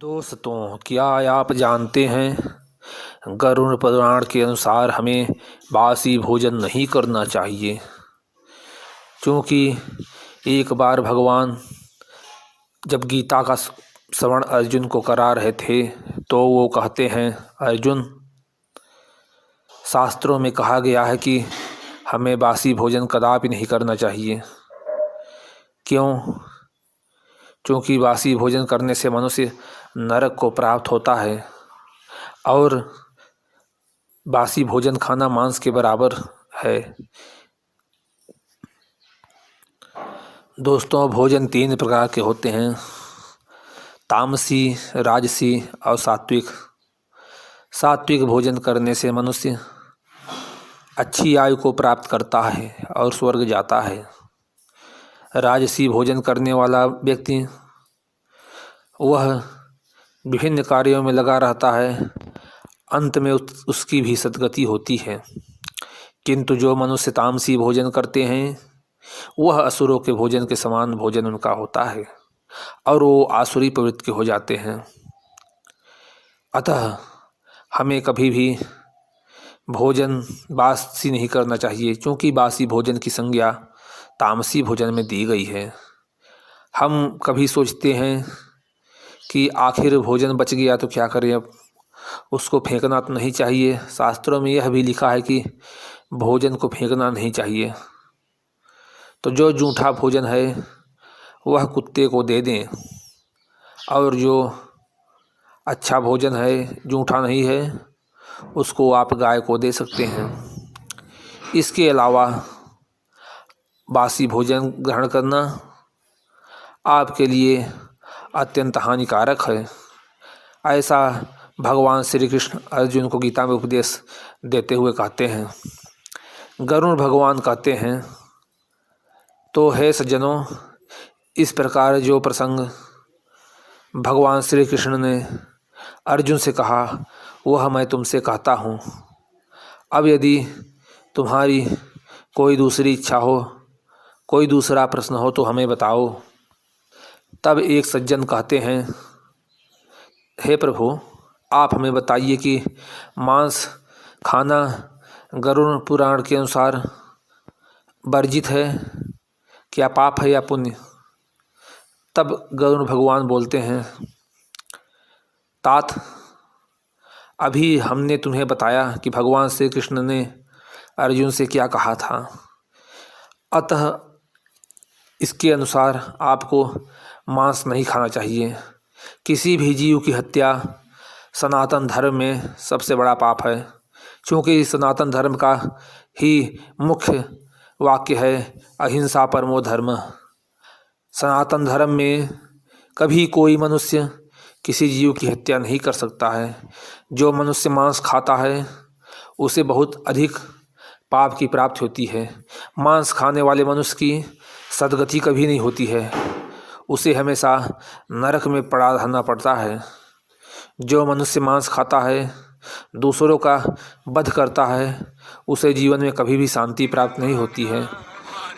दोस्तों, क्या आप जानते हैं गरुड़ पुराण के अनुसार हमें बासी भोजन नहीं करना चाहिए। क्योंकि एक बार भगवान जब गीता का श्रवण अर्जुन को करा रहे थे तो वो कहते हैं, अर्जुन, शास्त्रों में कहा गया है कि हमें बासी भोजन कदापि नहीं करना चाहिए। क्यों? क्योंकि बासी भोजन करने से मनुष्य नरक को प्राप्त होता है और बासी भोजन खाना मांस के बराबर है। दोस्तों, भोजन 3 प्रकार के होते हैं, तामसी, राजसी और सात्विक। सात्विक भोजन करने से मनुष्य अच्छी आयु को प्राप्त करता है और स्वर्ग जाता है। राजसी भोजन करने वाला व्यक्ति वह विभिन्न कार्यों में लगा रहता है, अंत में उसकी भी सद्गति होती है। किंतु जो मनुष्य तामसी भोजन करते हैं वह असुरों के भोजन के समान भोजन उनका होता है और वो आसुरी प्रवृत्ति के हो जाते हैं। अतः हमें कभी भी भोजन बासी नहीं करना चाहिए, क्योंकि बासी भोजन की संज्ञा तामसी भोजन में दी गई है। हम कभी सोचते हैं कि आखिर भोजन बच गया तो क्या करें, अब उसको फेंकना तो नहीं चाहिए। शास्त्रों में यह भी लिखा है कि भोजन को फेंकना नहीं चाहिए। तो जो जूठा भोजन है वह कुत्ते को दे दें और जो अच्छा भोजन है, जूठा नहीं है, उसको आप गाय को दे सकते हैं। इसके अलावा बासी भोजन ग्रहण करना आपके लिए अत्यंत हानिकारक है। ऐसा भगवान श्री कृष्ण अर्जुन को गीता में उपदेश देते हुए कहते हैं। गरुड़ भगवान कहते हैं, तो हे सज्जनों, इस प्रकार जो प्रसंग भगवान श्री कृष्ण ने अर्जुन से कहा वह मैं तुमसे कहता हूँ। अब यदि तुम्हारी कोई दूसरी इच्छा हो, कोई दूसरा प्रश्न हो तो हमें बताओ। तब एक सज्जन कहते हैं, हे प्रभु, आप हमें बताइए कि मांस खाना गरुड़ पुराण के अनुसार वर्जित है, क्या पाप है या पुण्य? तब गरुड़ भगवान बोलते हैं, तात, अभी हमने तुम्हें बताया कि भगवान श्री कृष्ण ने अर्जुन से क्या कहा था। अतः इसके अनुसार आपको मांस नहीं खाना चाहिए। किसी भी जीव की हत्या सनातन धर्म में सबसे बड़ा पाप है, क्योंकि सनातन धर्म का ही मुख्य वाक्य है, अहिंसा परमो धर्म। सनातन धर्म में कभी कोई मनुष्य किसी जीव की हत्या नहीं कर सकता है। जो मनुष्य मांस खाता है उसे बहुत अधिक पाप की प्राप्ति होती है। मांस खाने वाले मनुष्य की सद्गति कभी नहीं होती है, उसे हमेशा नरक में पड़ा रहना पड़ता है। जो मनुष्य मांस खाता है, दूसरों का वध करता है, उसे जीवन में कभी भी शांति प्राप्त नहीं होती है।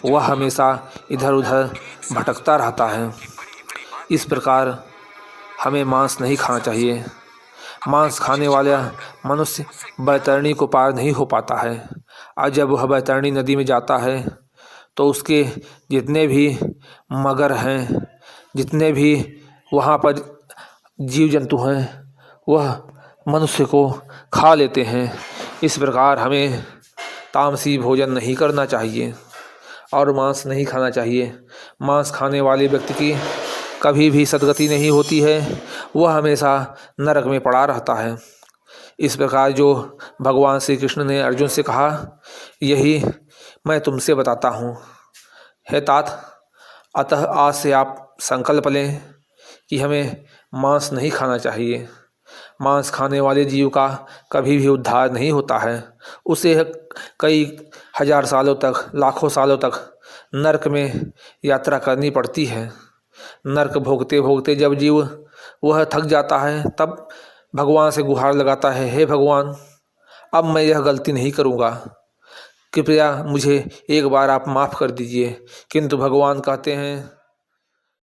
वह हमेशा इधर उधर भटकता रहता है। इस प्रकार हमें मांस नहीं खाना चाहिए। मांस खाने वाला मनुष्य बैतरणी को पार नहीं हो पाता है, और जब वह बैतरणी नदी में जाता है तो उसके जितने भी मगर हैं, जितने भी वहाँ पर जीव जंतु हैं, वह मनुष्य को खा लेते हैं। इस प्रकार हमें तामसी भोजन नहीं करना चाहिए और मांस नहीं खाना चाहिए। मांस खाने वाले व्यक्ति की कभी भी सद्गति नहीं होती है, वह हमेशा नरक में पड़ा रहता है। इस प्रकार जो भगवान श्री कृष्ण ने अर्जुन से कहा, यही मैं तुमसे बताता हूँ। हे तात, अतः आज से आप संकल्प लें कि हमें मांस नहीं खाना चाहिए। मांस खाने वाले जीव का कभी भी उद्धार नहीं होता है, उसे कई हजार सालों तक, लाखों सालों तक नरक में यात्रा करनी पड़ती है। नरक भोगते भोगते जब जीव वह थक जाता है, तब भगवान से गुहार लगाता है, हे भगवान, अब मैं यह गलती नहीं करूँगा, कृपया मुझे एक बार आप माफ़ कर दीजिए। किंतु भगवान कहते हैं,